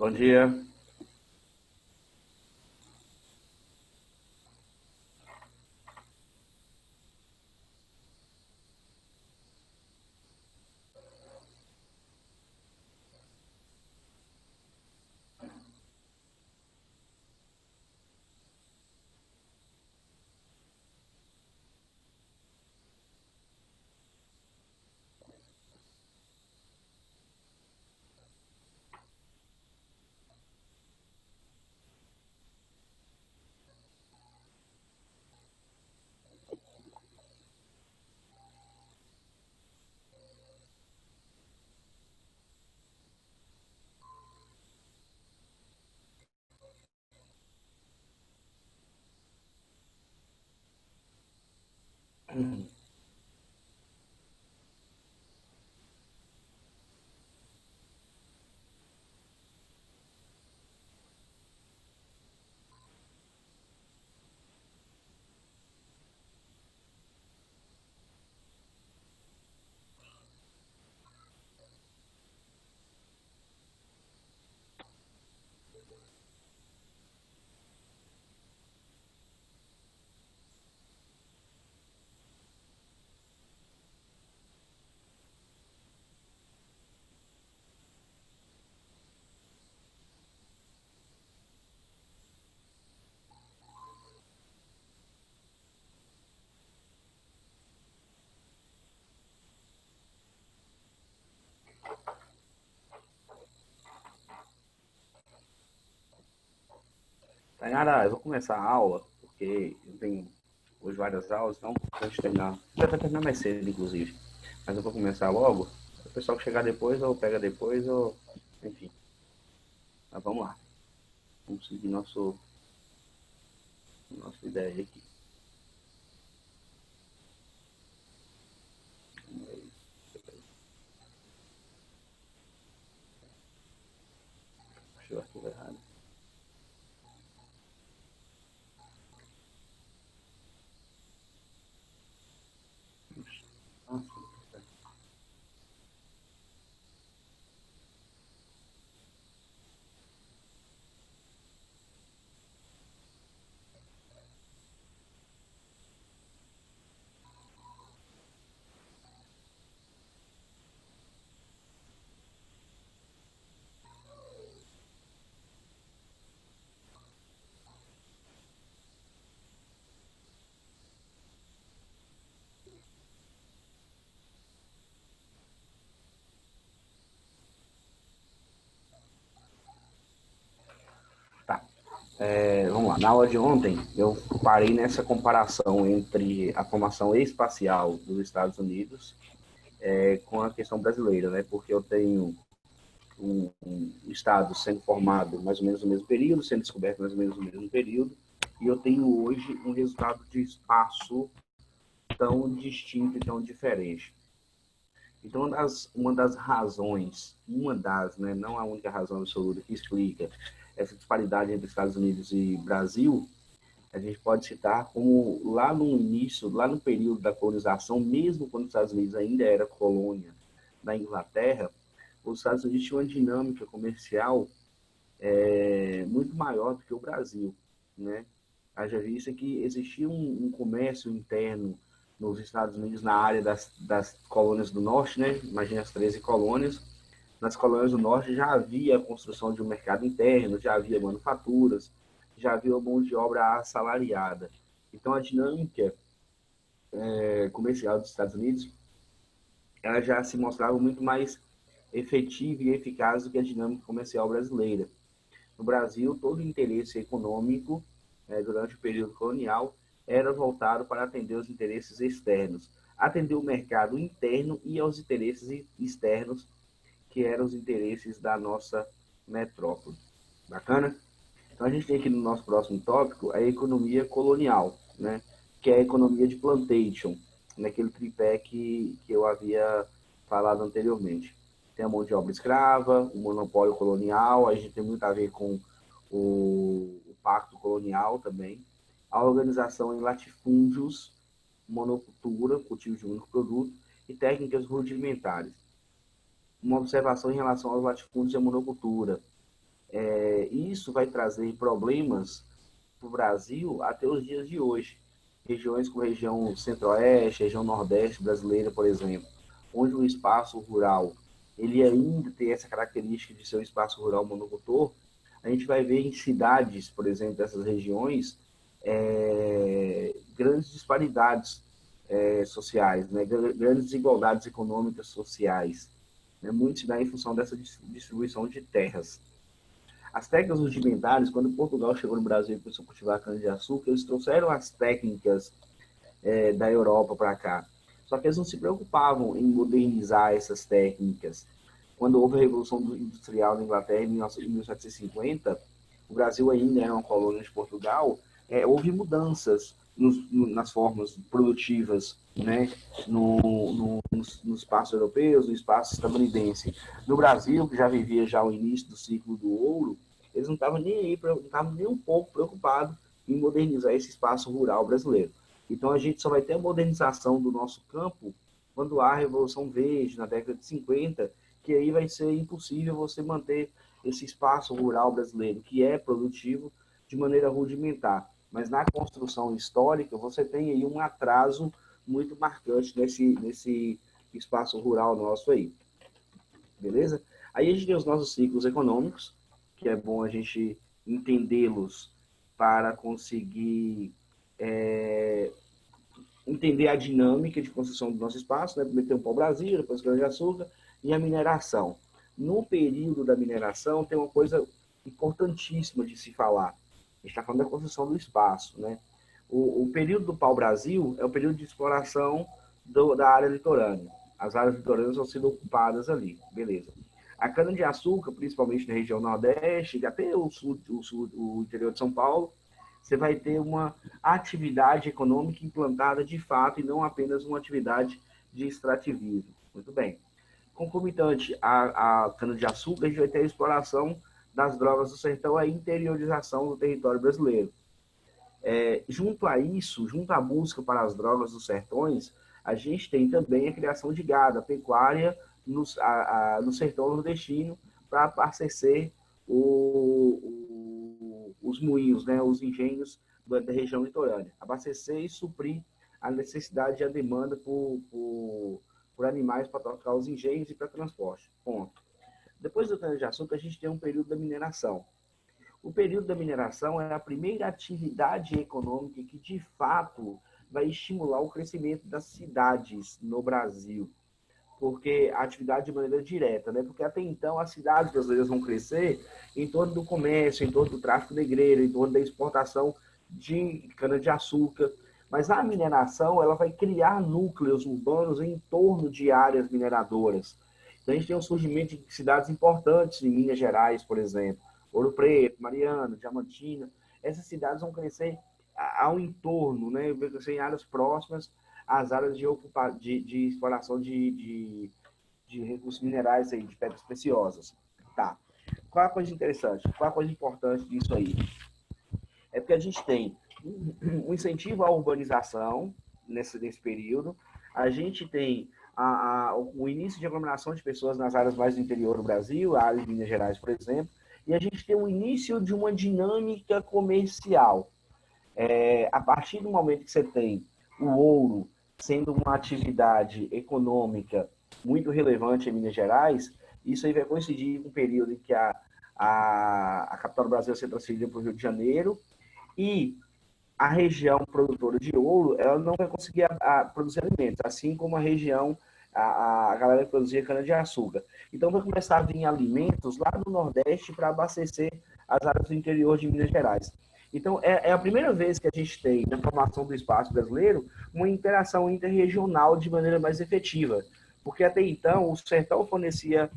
Bom dia. Tainara, eu vou começar a aula, porque eu tenho hoje várias aulas, então a gente terminar. Já vai terminar mais cedo, inclusive. Mas eu vou começar logo. O pessoal que chegar depois, ou pega depois, ou. Enfim. Mas vamos lá. Vamos seguir nossa ideia aqui. Deixa eu arquivo errado. Nossa, tá. Vamos lá. Na aula de ontem, eu parei nessa comparação entre a formação espacial dos Estados Unidos com a questão brasileira, né? Porque eu tenho um estado sendo formado mais ou menos no mesmo período, sendo descoberto mais ou menos no mesmo período, e eu tenho hoje um resultado de espaço tão distinto e tão diferente. Então, uma das razões, né, não a única razão absoluta que explica essa disparidade entre Estados Unidos e Brasil, a gente pode citar como lá no início, lá no período da colonização, mesmo quando os Estados Unidos ainda era colônia da Inglaterra, os Estados Unidos tinham uma dinâmica comercial muito maior do que o Brasil, né? Haja vista que existia um comércio interno nos Estados Unidos na área das colônias do norte, né? Imagina as 13 colônias. Nas colônias do norte já havia a construção de um mercado interno, já havia manufaturas, já havia mão de obra assalariada. Então a dinâmica comercial dos Estados Unidos ela já se mostrava muito mais efetiva e eficaz do que a dinâmica comercial brasileira. No Brasil, todo o interesse econômico, durante o período colonial, era voltado para atender os interesses externos, atender o mercado interno e aos interesses externos, que eram os interesses da nossa metrópole. Bacana? Então, a gente tem aqui no nosso próximo tópico a economia colonial, né? Que é a economia de plantation, naquele tripé que eu havia falado anteriormente. Tem a mão de obra escrava, o monopólio colonial, a gente tem muito a ver com o pacto colonial também, a organização em latifúndios, monocultura, cultivo de um único produto, e técnicas rudimentares. Uma observação em relação aos latifúndios e à monocultura. Isso vai trazer problemas para o Brasil até os dias de hoje. Regiões como a região centro-oeste, região nordeste brasileira, por exemplo, onde o espaço rural ele ainda tem essa característica de ser um espaço rural monocultor, a gente vai ver em cidades, por exemplo, dessas regiões, grandes disparidades sociais, né? Grandes desigualdades econômicas sociais. Né? Muito se dá em função dessa distribuição de terras. As técnicas rudimentares, quando Portugal chegou no Brasil e começou a cultivar cana-de-açúcar, eles trouxeram as técnicas da Europa para cá. Só que eles não se preocupavam em modernizar essas técnicas. Quando houve a Revolução Industrial na Inglaterra em 1750, o Brasil ainda era uma colônia de Portugal, houve mudanças nas formas produtivas, né, no espaço europeu, no espaço estadunidense. No Brasil, que já vivia já o início do ciclo do ouro, eles não estavam nem aí, não estavam nem um pouco preocupados em modernizar esse espaço rural brasileiro. Então a gente só vai ter a modernização do nosso campo quando há a Revolução Verde, na década de 50, que aí vai ser impossível você manter esse espaço rural brasileiro, que é produtivo, de maneira rudimentar. Mas na construção histórica, você tem aí um atraso muito marcante nesse espaço rural nosso aí. Beleza? Aí a gente tem os nossos ciclos econômicos, que é bom a gente entendê-los para conseguir entender a dinâmica de construção do nosso espaço, né? Primeiro tem o pau-brasil, depois o cana-de-açúcar e a mineração. No período da mineração tem uma coisa importantíssima de se falar. A gente está falando da construção do espaço, né? O período do pau-brasil é o período de exploração da área litorânea. As áreas litorâneas vão sendo ocupadas ali, beleza. A cana-de-açúcar, principalmente na região nordeste, até o sul, o interior de São Paulo, você vai ter uma atividade econômica implantada de fato e não apenas uma atividade de extrativismo. Muito bem. Concomitante à cana-de-açúcar, a gente vai ter a exploração das drogas do sertão, a interiorização do território brasileiro. Junto a isso, junto à busca para as drogas dos sertões, a gente tem também a criação de gado, a pecuária no sertão nordestino, para abastecer os moinhos, né, os engenhos da região litorânea. Abastecer e suprir a necessidade e a demanda por animais para tocar os engenhos e para transporte. Ponto. Depois do cana-de-açúcar, a gente tem um período da mineração. O período da mineração é a primeira atividade econômica que, de fato, vai estimular o crescimento das cidades no Brasil. Porque a atividade de maneira direta, né? Porque até então as cidades brasileiras vão crescer em torno do comércio, em torno do tráfico negreiro, em torno da exportação de cana-de-açúcar. Mas a mineração, ela vai criar núcleos urbanos em torno de áreas mineradoras. Então, a gente tem um surgimento de cidades importantes em Minas Gerais, por exemplo. Ouro Preto, Mariana, Diamantina. Essas cidades vão crescer ao entorno, né? Vão crescer em áreas próximas às áreas de exploração de recursos minerais, aí, de pedras preciosas. Tá. Qual a coisa interessante? Qual a coisa importante disso aí? É porque a gente tem um incentivo à urbanização nesse período, a gente tem o início de aglomeração de pessoas nas áreas mais do interior do Brasil, a área de Minas Gerais, por exemplo, e a gente tem o início de uma dinâmica comercial. A partir do momento que você tem o ouro sendo uma atividade econômica muito relevante em Minas Gerais, isso aí vai coincidir com o período em que a capital do Brasil vai ser transferida para o Rio de Janeiro e a região produtora de ouro ela não vai conseguir produzir alimentos, assim como a região, a galera que produzia cana-de-açúcar. Então vai começar a vir alimentos lá do Nordeste para abastecer as áreas do interior de Minas Gerais. Então é a primeira vez que a gente tem, na formação do espaço brasileiro, uma interação interregional de maneira mais efetiva. Porque até então o sertão fornecia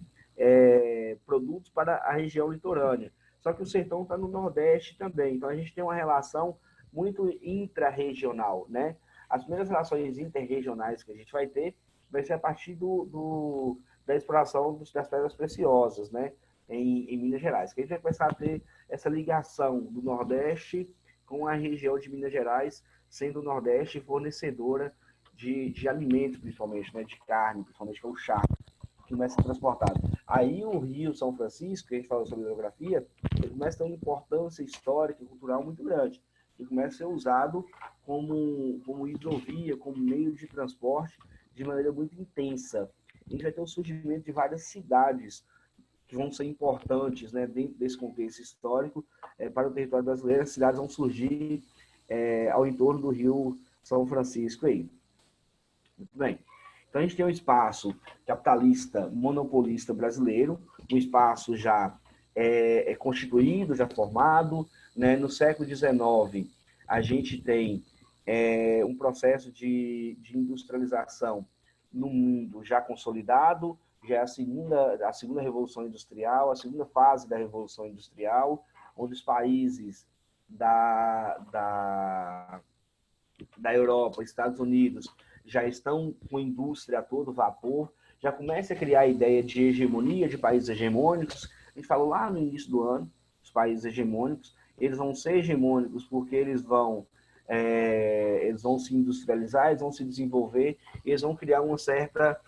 produtos para a região litorânea. Só que o sertão está no Nordeste também. Então a gente tem uma relação muito intra-regional, né? As primeiras relações interregionais que a gente vai ter vai ser a partir da exploração das pedras preciosas, né? Em Minas Gerais. Que a gente vai começar a ter essa ligação do Nordeste com a região de Minas Gerais, sendo o Nordeste fornecedora de alimentos, principalmente, né? De carne, principalmente, que é o charque. que começa a ser transportado. Aí o Rio São Francisco, que a gente falou sobre geografia, ele começa a ter uma importância histórica e cultural muito grande. Ele começa a ser usado como hidrovia, como meio de transporte, de maneira muito intensa. A gente vai ter o surgimento de várias cidades que vão ser importantes, né, dentro desse contexto histórico para o território brasileiro. As cidades vão surgir ao entorno do Rio São Francisco aí. Muito bem. Então a gente tem um espaço capitalista, monopolista brasileiro, um espaço já constituído, já formado, né? No século XIX a gente tem um processo de industrialização no mundo já consolidado, já é a segunda revolução industrial, a segunda fase da revolução industrial, onde os países da Europa, Estados Unidos, já estão com indústria a todo vapor, já começa a criar a ideia de hegemonia, de países hegemônicos. A gente falou lá no início do ano, os países hegemônicos, eles vão ser hegemônicos porque eles vão se industrializar, eles vão se desenvolver, eles vão criar uma certa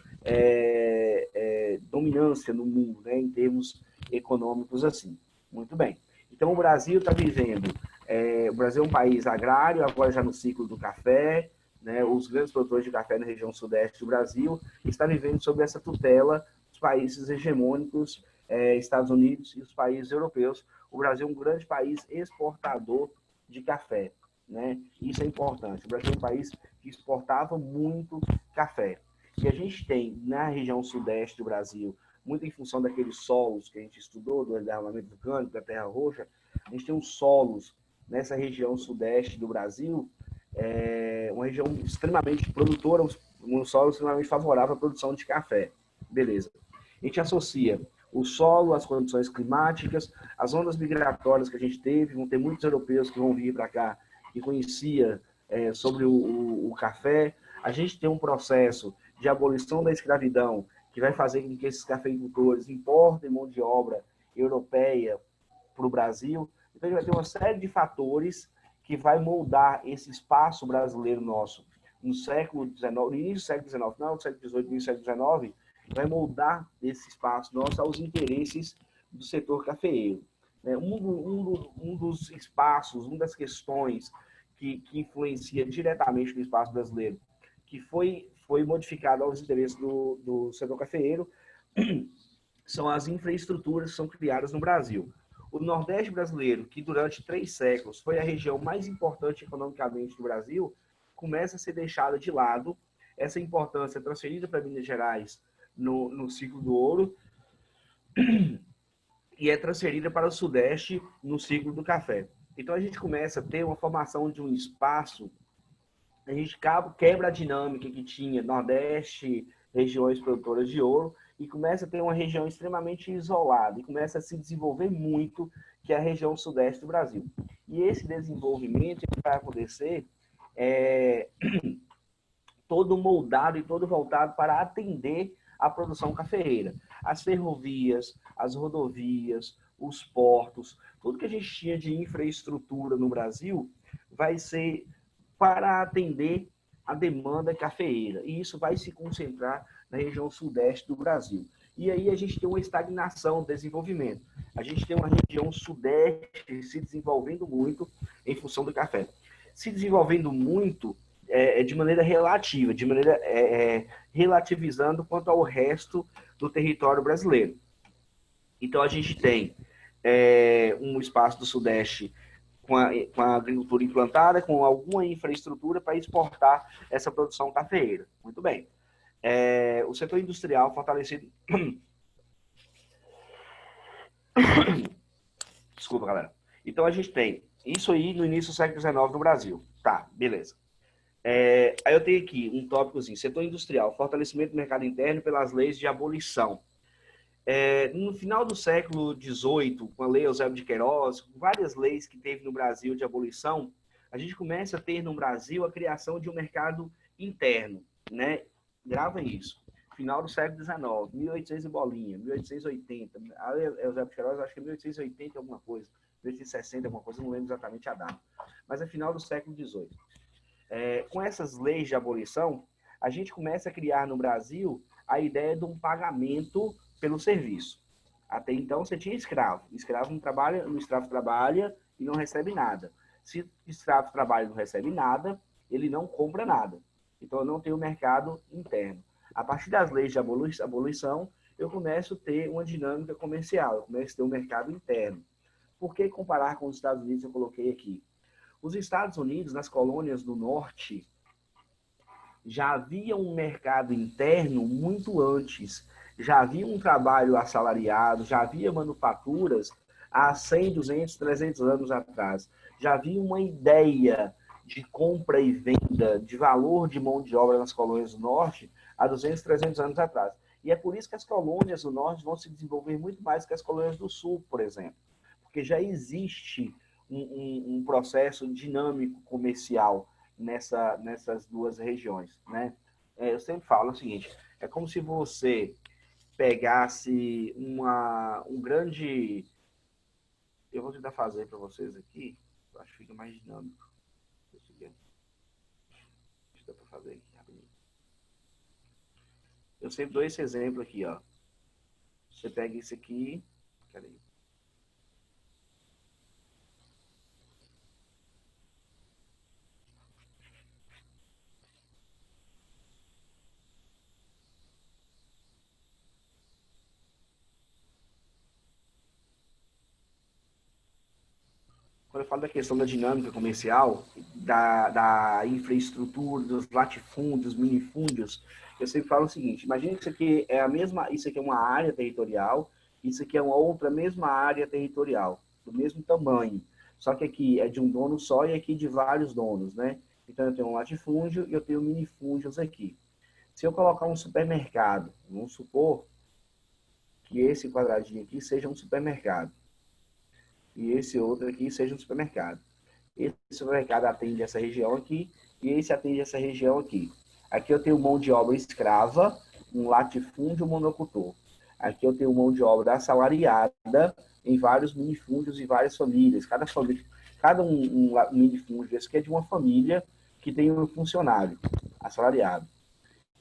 dominância no mundo, né, em termos econômicos assim. Muito bem. Então, o Brasil está vivendo... o Brasil é um país agrário, agora já no ciclo do café, né, os grandes produtores de café na região sudeste do Brasil está vivendo sob essa tutela dos países hegemônicos, Estados Unidos e os países europeus. O Brasil é um grande país exportador de café, né? Isso é importante. O Brasil é um país que exportava muito café. E a gente tem na região sudeste do Brasil, muito em função daqueles solos que a gente estudou, do derramamento vulcânico, da terra roxa, a gente tem uns solos nessa região sudeste do Brasil, uma região extremamente produtora, um solo extremamente favorável à produção de café. Beleza. A gente associa o solo, as condições climáticas, as ondas migratórias que a gente teve, vão ter muitos europeus que vão vir para cá que conhecia sobre o café. A gente tem um processo de abolição da escravidão que vai fazer com que esses cafeicultores importem mão de obra europeia para o Brasil. Então, a gente vai ter uma série de fatores que vai moldar esse espaço brasileiro nosso no século XIX, no início do século XIX, final do século XVIII, início do século XIX, vai moldar esse espaço nosso aos interesses do setor cafeeiro. Um dos espaços, uma das questões que influencia diretamente no espaço brasileiro, que foi modificado aos interesses do setor cafeeiro, são as infraestruturas que são criadas no Brasil. O Nordeste brasileiro, que durante 3 séculos foi a região mais importante economicamente do Brasil, começa a ser deixada de lado. Essa importância é transferida para Minas Gerais no ciclo do ouro e é transferida para o Sudeste no ciclo do café. Então a gente começa a ter uma formação de um espaço, a gente quebra a dinâmica que tinha Nordeste, regiões produtoras de ouro, e começa a ter uma região extremamente isolada, e começa a se desenvolver muito, que é a região sudeste do Brasil. E esse desenvolvimento vai acontecer todo moldado e todo voltado para atender a produção cafeeira. As ferrovias, as rodovias, os portos, tudo que a gente tinha de infraestrutura no Brasil vai ser para atender a demanda cafeeira. E isso vai se concentrar na região sudeste do Brasil. E aí a gente tem uma estagnação, desenvolvimento. A gente tem uma região sudeste se desenvolvendo muito em função do café. Se desenvolvendo muito de maneira relativa, de maneira relativizando quanto ao resto do território brasileiro. Então a gente tem um espaço do Sudeste com a agricultura implantada, com alguma infraestrutura para exportar essa produção cafeeira. Muito bem. O setor industrial fortalecido... Desculpa, galera. Então, a gente tem isso aí no início do século XIX no Brasil. Tá, beleza. Aí eu tenho aqui um tópicozinho. Setor industrial, fortalecimento do mercado interno pelas leis de abolição. No final do século XVIII, com a lei Eusébio de Queiroz, várias leis que teve no Brasil de abolição, a gente começa a ter no Brasil a criação de um mercado interno, né? Grava isso. Final do século XIX, 1800 e bolinha, 1880. A lei Eusébio de Queiroz, acho que é 1880 alguma coisa, 1860 alguma coisa, não lembro exatamente a data. Mas é final do século XVIII. Com essas leis de abolição, a gente começa a criar no Brasil a ideia de um pagamento pelo serviço. Até então você tinha escravo. Escravo não trabalha, o escravo trabalha e não recebe nada. Se o escravo trabalha e não recebe nada, ele não compra nada. Então eu não tenho mercado interno. A partir das leis de abolição, eu começo a ter uma dinâmica comercial, eu começo a ter um mercado interno. Por que comparar com os Estados Unidos? Eu coloquei aqui. Os Estados Unidos, nas colônias do norte, já havia um mercado interno muito antes. Já havia um trabalho assalariado, já havia manufaturas há 100, 200, 300 anos atrás. Já havia uma ideia de compra e venda, de valor de mão de obra nas colônias do norte há 200, 300 anos atrás. E é por isso que as colônias do norte vão se desenvolver muito mais que as colônias do sul, por exemplo. Porque já existe um processo dinâmico comercial nessas duas regiões, né? Eu sempre falo o seguinte, é como se você pegasse um grande... Eu vou tentar fazer para vocês aqui, eu acho que fica mais dinâmico. Deixa eu para fazer aqui rapidinho. Eu sempre dou esse exemplo aqui, ó. Você pega isso aqui, peraí. Quando eu falo da questão da dinâmica comercial, da infraestrutura, dos latifúndios, minifúndios, eu sempre falo o seguinte, imagine que isso aqui é a mesma, isso aqui é uma área territorial, isso aqui é uma outra mesma área territorial, do mesmo tamanho, só que aqui é de um dono só e aqui de vários donos, né? Então eu tenho um latifúndio e eu tenho minifúndios aqui. Se eu colocar um supermercado, vamos supor que esse quadradinho aqui seja um supermercado, e esse outro aqui seja um supermercado. Esse supermercado atende essa região aqui e esse atende essa região aqui. Aqui eu tenho mão de obra escrava, um latifúndio monocultor. Aqui eu tenho mão de obra assalariada em vários minifúndios e várias famílias. Cada um minifúndio desse aqui é de uma família que tem um funcionário assalariado.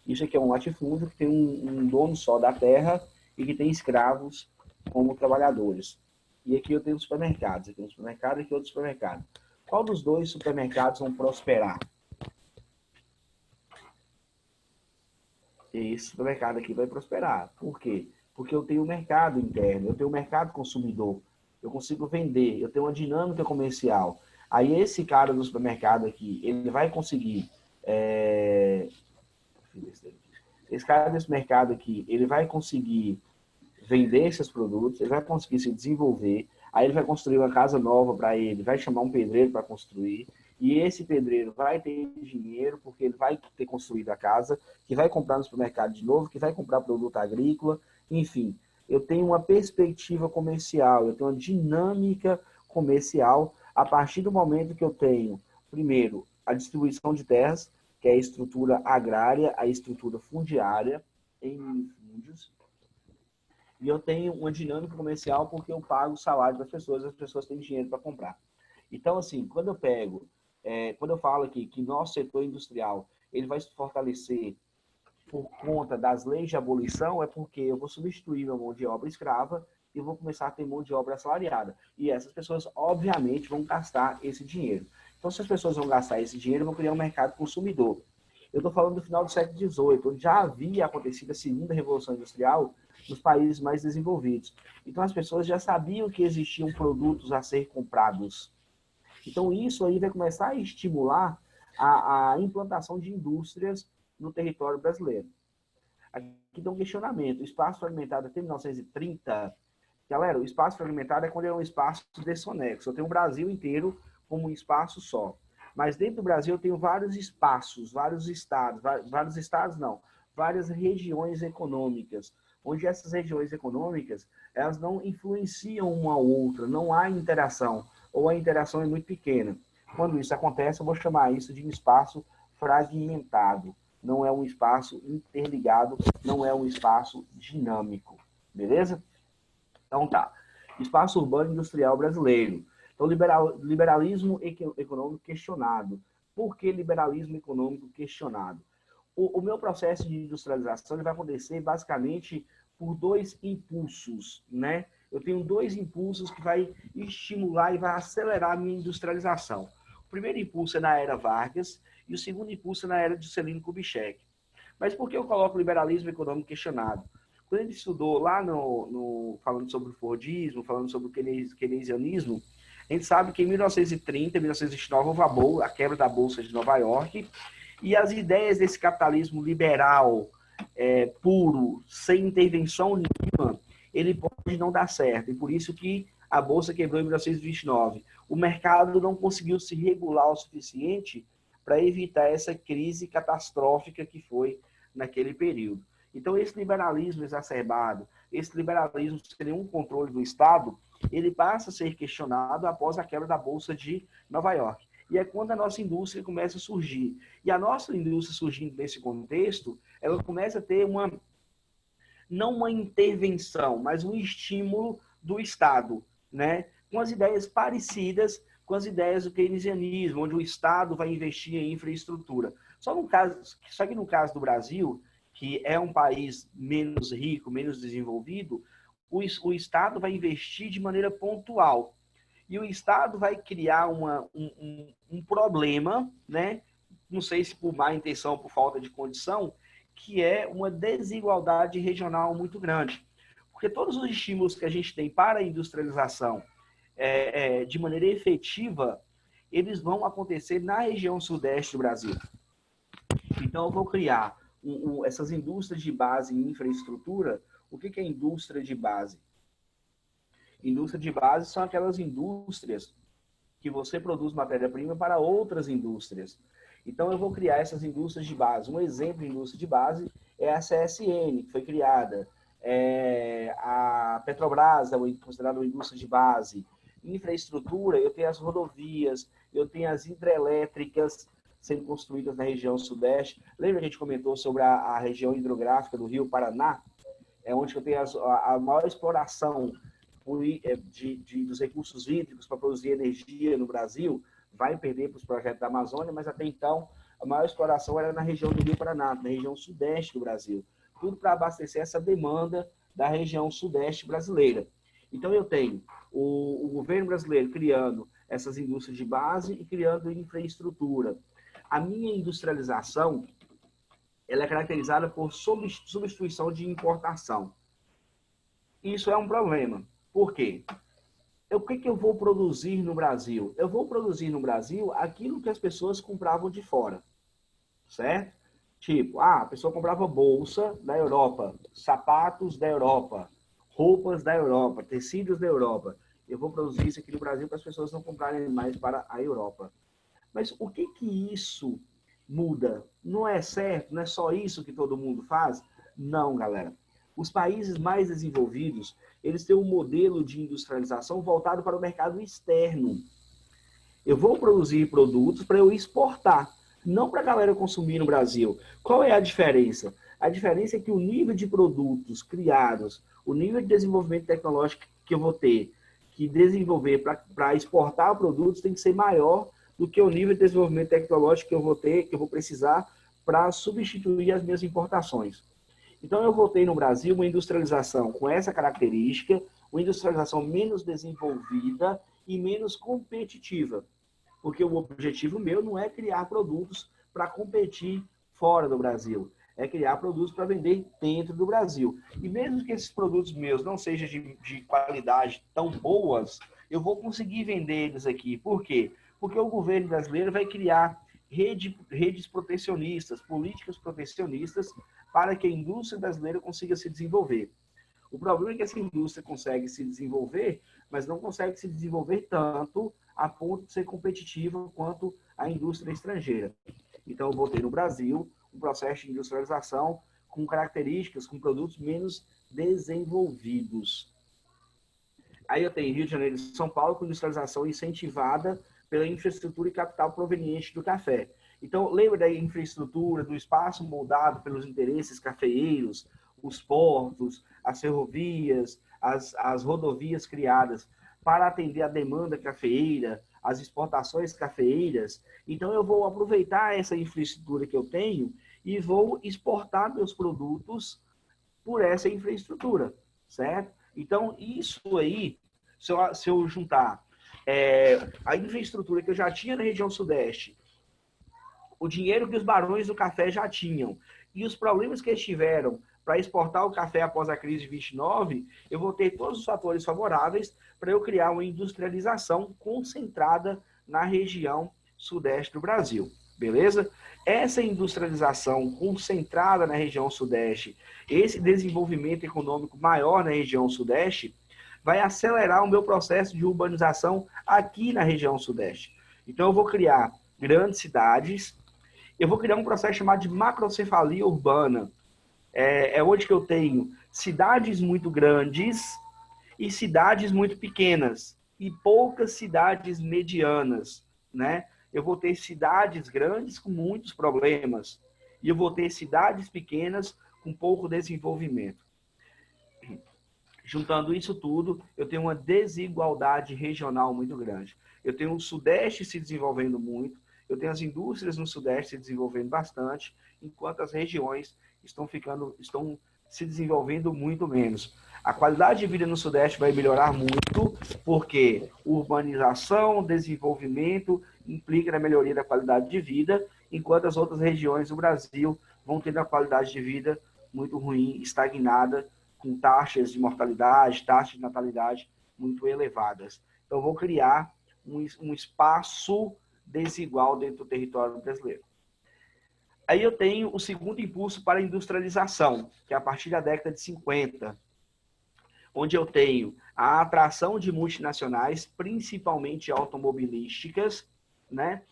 Isso aqui é um latifúndio que tem um dono só da terra e que tem escravos como trabalhadores. E aqui eu tenho supermercados. Aqui um supermercado e aqui outro supermercado. Qual dos dois supermercados vão prosperar? Esse supermercado aqui vai prosperar. Por quê? Porque eu tenho um mercado interno, eu tenho um mercado consumidor. Eu consigo vender, eu tenho uma dinâmica comercial. Aí esse cara do supermercado aqui, ele vai conseguir... Esse cara desse mercado aqui, ele vai conseguir vender esses produtos, ele vai conseguir se desenvolver, aí ele vai construir uma casa nova para ele, vai chamar um pedreiro para construir, e esse pedreiro vai ter dinheiro, porque ele vai ter construído a casa, que vai comprar no supermercado de novo, que vai comprar produto agrícola, enfim. Eu tenho uma perspectiva comercial, eu tenho uma dinâmica comercial a partir do momento que eu tenho, primeiro, a distribuição de terras, que é a estrutura agrária, a estrutura fundiária em minifúndios, e eu tenho uma dinâmica comercial porque eu pago o salário das pessoas, as pessoas têm dinheiro para comprar. Então, assim, quando eu falo aqui que nosso setor industrial ele vai se fortalecer por conta das leis de abolição, é porque eu vou substituir minha mão de obra escrava e vou começar a ter mão de obra assalariada. E essas pessoas, obviamente, vão gastar esse dinheiro. Então, se as pessoas vão gastar esse dinheiro, vão criar um mercado consumidor. Eu estou falando do final do século XVIII, onde já havia acontecido a segunda revolução industrial nos países mais desenvolvidos. Então, as pessoas já sabiam que existiam produtos a ser comprados. Então, isso aí vai começar a estimular a implantação de indústrias no território brasileiro. Aqui tem um questionamento. O espaço fragmentado até 1930, galera, o espaço fragmentado é quando é um espaço desconexo. Eu tenho o Brasil inteiro como um espaço só. Mas dentro do Brasil eu tenho vários espaços, vários estados não, várias regiões econômicas, onde essas regiões econômicas, elas não influenciam uma a outra, não há interação, ou a interação é muito pequena. Quando isso acontece, eu vou chamar isso de um espaço fragmentado. Não é um espaço interligado, não é um espaço dinâmico. Beleza? Então tá. Espaço urbano industrial brasileiro. Então, liberalismo econômico questionado. Por que liberalismo econômico questionado? o meu processo de industrialização ele vai acontecer basicamente por dois impulsos, né? Eu tenho dois impulsos que vai estimular e vai acelerar a minha industrialização. O primeiro impulso é na era Vargas e o segundo impulso é na era de Juscelino Kubitschek. Mas por que eu coloco o liberalismo econômico questionado? Quando ele estudou lá falando sobre o Fordismo, falando sobre o keynesianismo, a gente sabe que em 1930, 1929, houve a quebra da Bolsa de Nova York, e as ideias desse capitalismo liberal, puro, sem intervenção nenhuma, ele pode não dar certo. E por isso que a Bolsa quebrou em 1929. O mercado não conseguiu se regular o suficiente para evitar essa crise catastrófica que foi naquele período. Então, esse liberalismo exacerbado, esse liberalismo sem nenhum controle do Estado, ele passa a ser questionado após a quebra da Bolsa de Nova York. E é quando a nossa indústria começa a surgir. E a nossa indústria surgindo nesse contexto, ela começa a ter não uma intervenção, mas um estímulo do Estado, né? Com as ideias parecidas com as ideias do keynesianismo, onde o Estado vai investir em infraestrutura. Só que no caso do Brasil, que é um país menos rico, menos desenvolvido, o Estado vai investir de maneira pontual. E o Estado vai criar um problema, né? Não sei se por má intenção ou por falta de condição, que é uma desigualdade regional muito grande. Porque todos os estímulos que a gente tem para a industrialização de maneira efetiva, eles vão acontecer na região sudeste do Brasil. Então, eu vou criar essas indústrias de base em infraestrutura. O que é indústria de base? Indústria de base são aquelas indústrias que você produz matéria-prima para outras indústrias. Então, eu vou criar essas indústrias de base. Um exemplo de indústria de base é a CSN, que foi criada. A Petrobras é considerada uma indústria de base. Infraestrutura, eu tenho as rodovias, eu tenho as hidrelétricas sendo construídas na região sudeste. Lembra que a gente comentou sobre a região hidrográfica do Rio Paraná? É onde eu tenho a maior exploração dos recursos hídricos para produzir energia no Brasil. Vai perder para os projetos da Amazônia, mas até então a maior exploração era na região do Rio Paraná, na região sudeste do Brasil. Tudo para abastecer essa demanda da região sudeste brasileira. Então, eu tenho o governo brasileiro criando essas indústrias de base e criando infraestrutura. A minha industrialização ela é caracterizada por substituição de importação. Isso é um problema. Por quê? O que eu vou produzir no Brasil? Eu vou produzir no Brasil aquilo que as pessoas compravam de fora, certo? Tipo, a pessoa comprava bolsa da Europa, sapatos da Europa, roupas da Europa, tecidos da Europa. Eu vou produzir isso aqui no Brasil para as pessoas não comprarem mais para a Europa. Mas o que isso muda? Não é certo? Não é só isso que todo mundo faz? Não, galera. Os países mais desenvolvidos, eles têm um modelo de industrialização voltado para o mercado externo. Eu vou produzir produtos para eu exportar, não para a galera consumir no Brasil. Qual é a diferença? A diferença é que o nível de produtos criados, o nível de desenvolvimento tecnológico que eu vou ter que desenvolver para exportar produtos tem que ser maior do que o nível de desenvolvimento tecnológico que eu vou ter, que eu vou precisar para substituir as minhas importações. Então, eu voltei no Brasil uma industrialização com essa característica, uma industrialização menos desenvolvida e menos competitiva. Porque o objetivo meu não é criar produtos para competir fora do Brasil, é criar produtos para vender dentro do Brasil. E mesmo que esses produtos meus não sejam de qualidade tão boas, eu vou conseguir vender eles aqui. Por quê? Porque o governo brasileiro vai criar redes protecionistas, políticas protecionistas, para que a indústria brasileira consiga se desenvolver. O problema é que essa indústria consegue se desenvolver, mas não consegue se desenvolver tanto a ponto de ser competitiva quanto a indústria estrangeira. Então, eu voltei no Brasil um processo de industrialização com características, com produtos menos desenvolvidos. Aí eu tenho Rio de Janeiro e São Paulo com industrialização incentivada pela infraestrutura e capital proveniente do café. Então, lembra da infraestrutura, do espaço moldado pelos interesses cafeeiros, os portos, as ferrovias, as rodovias criadas para atender a demanda cafeeira, as exportações cafeeiras. Então, eu vou aproveitar essa infraestrutura que eu tenho e vou exportar meus produtos por essa infraestrutura, certo? Então, isso aí, se eu juntar a infraestrutura que eu já tinha na região sudeste, o dinheiro que os barões do café já tinham e os problemas que eles tiveram para exportar o café após a crise de 29, eu vou ter todos os fatores favoráveis para eu criar uma industrialização concentrada na região sudeste do Brasil, beleza? Essa industrialização concentrada na região sudeste, esse desenvolvimento econômico maior na região sudeste, vai acelerar o meu processo de urbanização aqui na região sudeste. Então, eu vou criar grandes cidades, eu vou criar um processo chamado de macrocefalia urbana, onde que eu tenho cidades muito grandes e cidades muito pequenas, e poucas cidades medianas, né? Eu vou ter cidades grandes com muitos problemas, e eu vou ter cidades pequenas com pouco desenvolvimento. Juntando isso tudo, eu tenho uma desigualdade regional muito grande. Eu tenho o Sudeste se desenvolvendo muito, eu tenho as indústrias no Sudeste se desenvolvendo bastante, enquanto as regiões estão se desenvolvendo muito menos. A qualidade de vida no Sudeste vai melhorar muito, porque urbanização, desenvolvimento implica na melhoria da qualidade de vida, enquanto as outras regiões do Brasil vão ter uma qualidade de vida muito ruim, estagnada, com taxas de mortalidade, taxas de natalidade muito elevadas. Então, eu vou criar um espaço desigual dentro do território brasileiro. Aí eu tenho o segundo impulso para a industrialização, que é a partir da década de 50, onde eu tenho a atração de multinacionais, principalmente automobilísticas, né?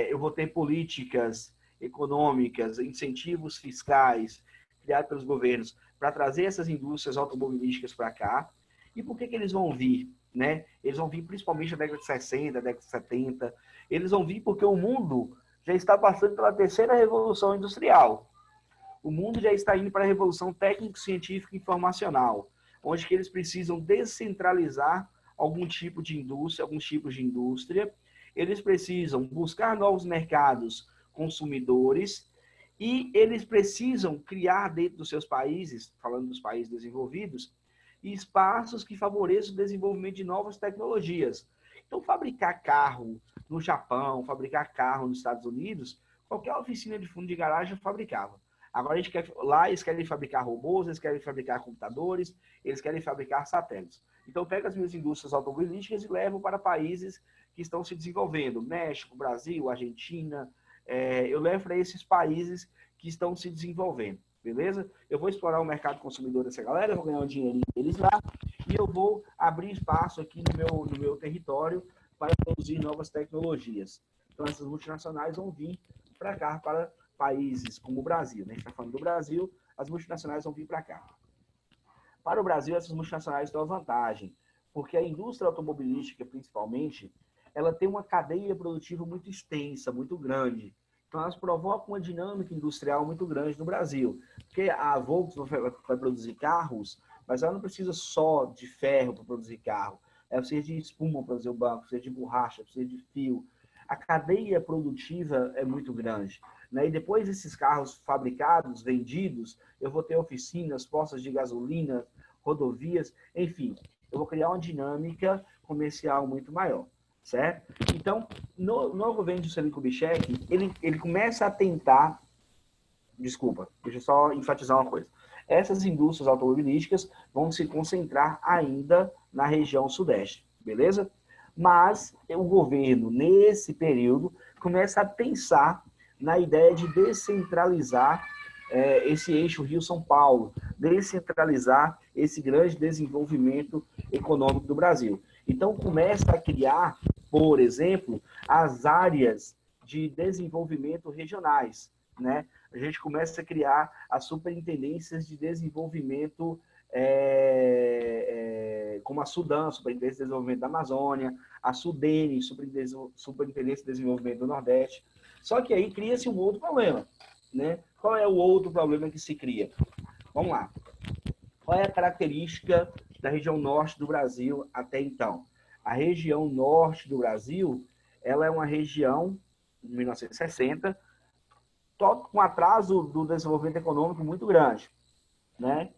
Eu vou ter políticas econômicas, incentivos fiscais criados pelos governos para trazer essas indústrias automobilísticas para cá. E por que eles vão vir? Né? Eles vão vir principalmente na década de 60, década de 70. Eles vão vir porque o mundo já está passando pela terceira revolução industrial. O mundo já está indo para a revolução técnico-científica e informacional, onde que eles precisam descentralizar alguns tipos de indústria, eles precisam buscar novos mercados consumidores e eles precisam criar dentro dos seus países, falando dos países desenvolvidos, espaços que favoreçam o desenvolvimento de novas tecnologias. Então, fabricar carro no Japão, fabricar carro nos Estados Unidos, qualquer oficina de fundo de garagem fabricava. Agora, lá eles querem fabricar robôs, eles querem fabricar computadores, eles querem fabricar satélites. Então, pega as minhas indústrias automobilísticas e levo para países que estão se desenvolvendo. México, Brasil, Argentina. Eu levo para esses países que estão se desenvolvendo. Beleza? Eu vou explorar o mercado consumidor dessa galera, eu vou ganhar um dinheirinho deles lá e eu vou abrir espaço aqui no meu território para produzir novas tecnologias. Então, essas multinacionais vão vir para cá, para países como o Brasil. Né? A gente está falando do Brasil, as multinacionais vão vir para cá. Para o Brasil, essas multinacionais têm uma vantagem, porque a indústria automobilística, principalmente, ela tem uma cadeia produtiva muito extensa, muito grande. Então, elas provocam uma dinâmica industrial muito grande no Brasil. Porque a Volkswagen vai produzir carros, mas ela não precisa só de ferro para produzir carro. Ela precisa de espuma para fazer o banco, precisa de borracha, precisa de fio. A cadeia produtiva é muito grande. Né? E depois desses carros fabricados, vendidos, eu vou ter oficinas, postos de gasolina, rodovias, enfim. Eu vou criar uma dinâmica comercial muito maior. Certo? Então, no governo de Juscelino Kubitschek, ele começa a tentar... Desculpa, deixa eu só enfatizar uma coisa. Essas indústrias automobilísticas vão se concentrar ainda na região sudeste, beleza? Mas o governo, nesse período, começa a pensar na ideia de descentralizar esse eixo Rio-São Paulo, descentralizar esse grande desenvolvimento econômico do Brasil. Então, começa a criar, por exemplo, as áreas de desenvolvimento regionais, né? A gente começa a criar as superintendências de desenvolvimento, como a SUDAM, Superintendência de Desenvolvimento da Amazônia, a SUDENE, Superintendência de Desenvolvimento do Nordeste. Só que aí cria-se um outro problema, né? Qual é o outro problema que se cria? Vamos lá. Qual é a característica da região norte do Brasil até então? A região norte do Brasil, ela é uma região, em 1960, com atraso do desenvolvimento econômico muito grande, né?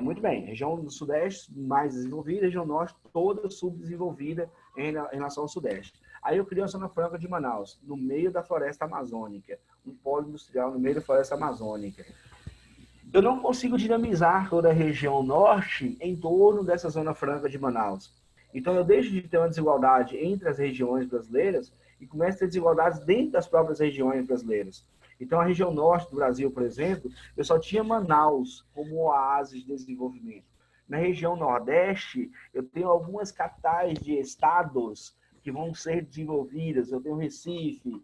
Muito bem, região do Sudeste mais desenvolvida, região Norte toda subdesenvolvida em relação ao Sudeste. Aí eu criei a Zona Franca de Manaus, no meio da floresta amazônica, um polo industrial no meio da floresta amazônica. Eu não consigo dinamizar toda a região Norte em torno dessa Zona Franca de Manaus. Então eu deixo de ter uma desigualdade entre as regiões brasileiras e começo a ter desigualdades dentro das próprias regiões brasileiras. Então, a região norte do Brasil, por exemplo, eu só tinha Manaus como oásis de desenvolvimento. Na região nordeste, eu tenho algumas capitais de estados que vão ser desenvolvidas. Eu tenho Recife,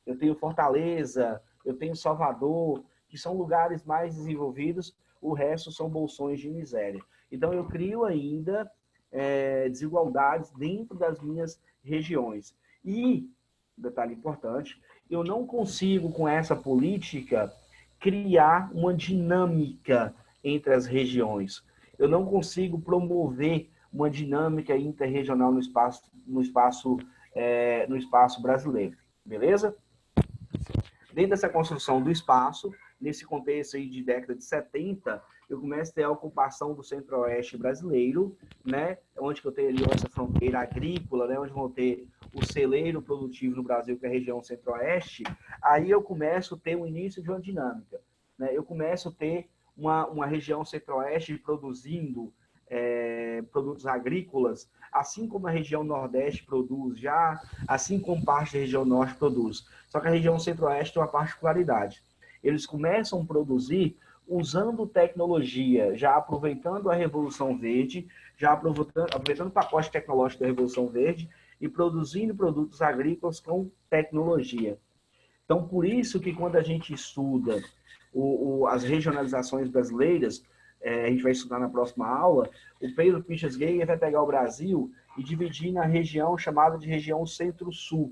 eu tenho Fortaleza, eu tenho Salvador, que são lugares mais desenvolvidos, o resto são bolsões de miséria. Então, eu crio ainda desigualdades dentro das minhas regiões. E, detalhe importante, eu não consigo, com essa política, criar uma dinâmica entre as regiões. Eu não consigo promover uma dinâmica interregional no espaço brasileiro. Beleza? Dentro dessa construção do espaço, nesse contexto aí de década de 70, eu começo a ter a ocupação do centro-oeste brasileiro, né? Onde que eu tenho ali essa fronteira agrícola, né? Onde vão ter o celeiro produtivo no Brasil, que é a região centro-oeste. Aí eu começo a ter o início de uma dinâmica, né? Eu começo a ter uma região centro-oeste produzindo produtos agrícolas, assim como a região nordeste produz já, assim como parte da região norte produz. Só que a região centro-oeste tem uma particularidade. Eles começam a produzir usando tecnologia, já aproveitando a Revolução Verde, já aproveitando o pacote tecnológico da Revolução Verde e produzindo produtos agrícolas com tecnologia. Então, por isso que quando a gente estuda as regionalizações brasileiras, a gente vai estudar na próxima aula, o Pedro Pinchas-Geiger vai pegar o Brasil e dividir na região chamada de região Centro-Sul,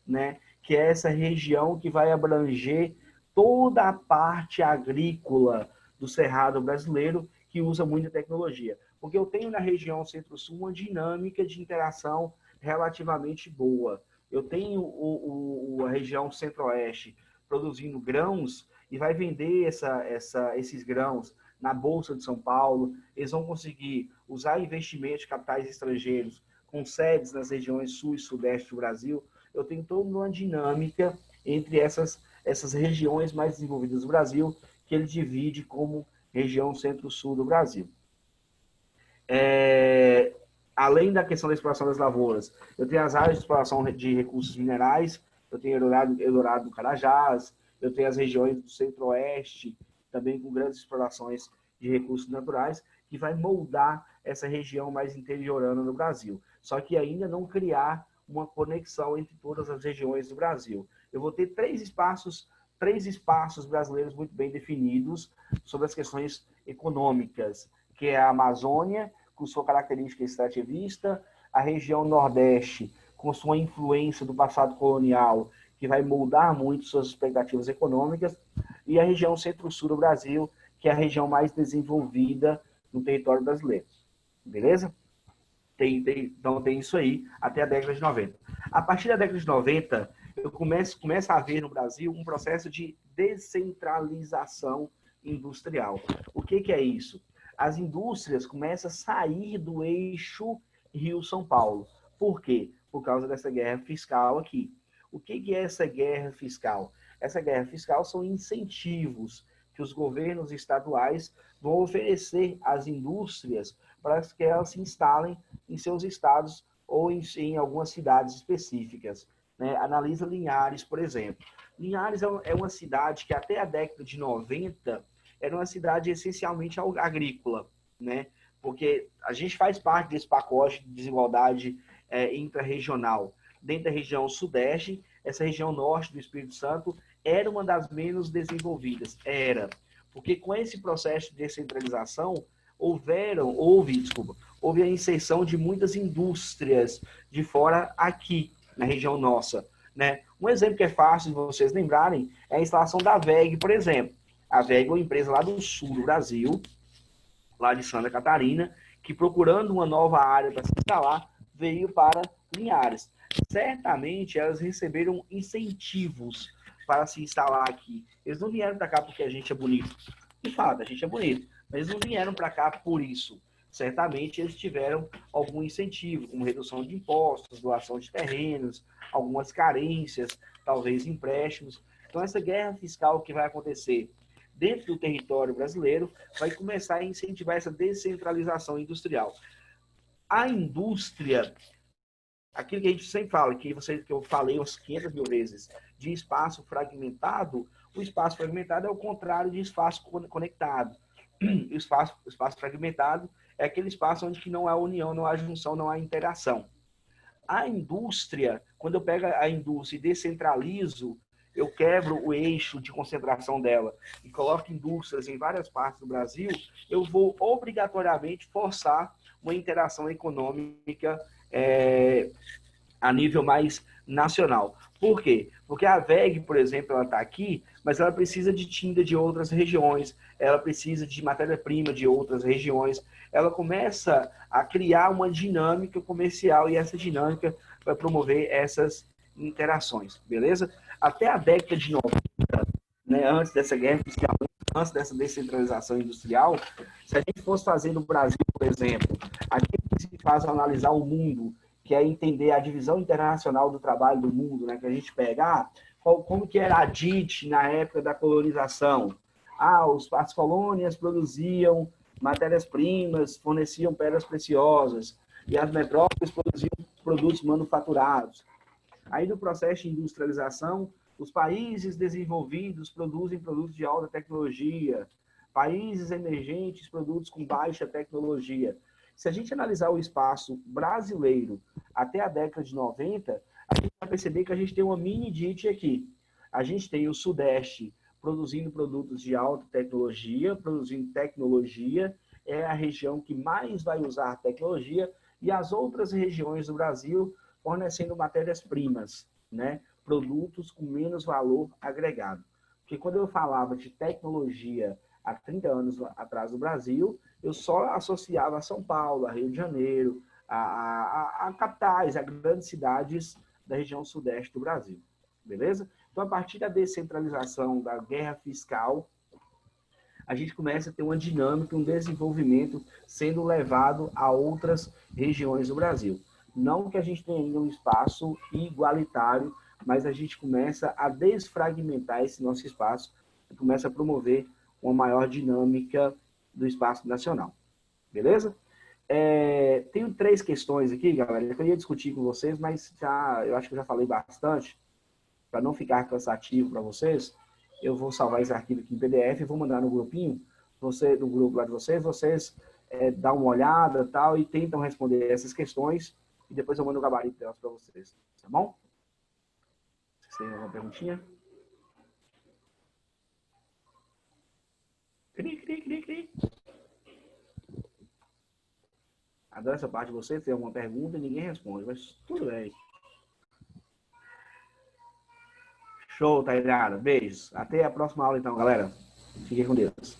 né? Que é essa região que vai abranger toda a parte agrícola do Cerrado brasileiro, que usa muita tecnologia. Porque eu tenho na região Centro-Sul uma dinâmica de interação relativamente boa. Eu tenho a região Centro-Oeste produzindo grãos e vai vender esses grãos na Bolsa de São Paulo. Eles vão conseguir usar investimentos de capitais estrangeiros com sedes nas regiões Sul e Sudeste do Brasil. Eu tenho toda uma dinâmica entre essas regiões mais desenvolvidas do Brasil, que ele divide como região Centro-Sul do Brasil. Além da questão da exploração das lavouras, eu tenho as áreas de exploração de recursos minerais, eu tenho Eldorado do Carajás, eu tenho as regiões do Centro-Oeste, também com grandes explorações de recursos naturais, que vai moldar essa região mais interiorana do Brasil. Só que ainda não criar uma conexão entre todas as regiões do Brasil. Eu vou ter três espaços brasileiros muito bem definidos sobre as questões econômicas, que é a Amazônia, com sua característica extrativista, a região Nordeste, com sua influência do passado colonial, que vai moldar muito suas expectativas econômicas, e a região Centro-Sul do Brasil, que é a região mais desenvolvida no território brasileiro. Beleza? Então tem isso aí até a década de 90. A partir da década de 90, eu começo a ver no Brasil um processo de descentralização industrial. O que é isso? As indústrias começam a sair do eixo Rio-São Paulo. Por quê? Por causa dessa guerra fiscal aqui. O que é essa guerra fiscal? Essa guerra fiscal são incentivos que os governos estaduais vão oferecer às indústrias para que elas se instalem em seus estados ou em algumas cidades específicas. Né? Analisa Linhares, por exemplo. Linhares é uma cidade que até a década de 90 era uma cidade essencialmente agrícola, né? Porque a gente faz parte desse pacote de desigualdade intrarregional. Dentro da região sudeste, essa região norte do Espírito Santo era uma das menos desenvolvidas. Porque com esse processo de descentralização, houve a inserção de muitas indústrias de fora aqui, na região nossa. Né? Um exemplo que é fácil de vocês lembrarem é a instalação da WEG, por exemplo. A WEG é uma empresa lá do sul do Brasil, lá de Santa Catarina, que procurando uma nova área para se instalar, veio para Linhares. Certamente elas receberam incentivos para se instalar aqui. Eles não vieram para cá porque a gente é bonito. De fato, a gente é bonito. Mas eles não vieram para cá por isso. Certamente eles tiveram algum incentivo, como redução de impostos, doação de terrenos, algumas carências, talvez empréstimos. Então, essa guerra fiscal que vai acontecer dentro do território brasileiro vai começar a incentivar essa descentralização industrial. A indústria, aquilo que a gente sempre fala, que eu falei umas 500 mil vezes, de espaço fragmentado, o espaço fragmentado é o contrário de espaço conectado. O espaço fragmentado é aquele espaço onde não há união, não há junção, não há interação. A indústria, quando eu pego a indústria e descentralizo, eu quebro o eixo de concentração dela e coloco indústrias em várias partes do Brasil, eu vou obrigatoriamente forçar uma interação econômica a nível mais nacional. Por quê? Porque a WEG, por exemplo, ela está aqui, mas ela precisa de tinta de outras regiões, ela precisa de matéria-prima de outras regiões, ela começa a criar uma dinâmica comercial e essa dinâmica vai promover essas interações, beleza? Até a década de 90, né, antes dessa guerra fiscal, antes dessa descentralização industrial, se a gente fosse fazer no Brasil, por exemplo, aquilo que se faz analisar o mundo, que é entender a divisão internacional do trabalho do mundo, né, que a gente pega, como que era a DIT na época da colonização. As colônias produziam matérias-primas, forneciam pedras preciosas, e as metrópoles produziam produtos manufaturados. Aí, no processo de industrialização, os países desenvolvidos produzem produtos de alta tecnologia, países emergentes, produtos com baixa tecnologia. Se a gente analisar o espaço brasileiro até a década de 90, a gente vai perceber que a gente tem uma mini DIT aqui. A gente tem o Sudeste produzindo produtos de alta tecnologia, produzindo tecnologia, é a região que mais vai usar tecnologia, e as outras regiões do Brasil fornecendo matérias-primas, né? Produtos com menos valor agregado. Porque quando eu falava de tecnologia há 30 anos atrás no Brasil, eu só associava a São Paulo, a Rio de Janeiro, a capitais, a grandes cidades da região sudeste do Brasil. Beleza? Então, a partir da descentralização, da guerra fiscal, a gente começa a ter uma dinâmica, um desenvolvimento sendo levado a outras regiões do Brasil. Não que a gente tenha ainda um espaço igualitário, mas a gente começa a desfragmentar esse nosso espaço e começa a promover uma maior dinâmica do espaço nacional. Beleza? Tenho 3 questões aqui, galera, que eu queria discutir com vocês, mas eu acho que eu já falei bastante. Para não ficar cansativo para vocês, eu vou salvar esse arquivo aqui em PDF e vou mandar no grupinho, no grupo lá de vocês dão uma olhada tal, e tentam responder essas questões, e depois eu mando o gabarito delas para vocês. Tá bom? Vocês têm alguma perguntinha? Cri. Adoro essa parte de vocês, tem alguma pergunta e ninguém responde, mas tudo bem. Show, Tairara. Beijos. Até a próxima aula, então, galera. Fiquem com Deus.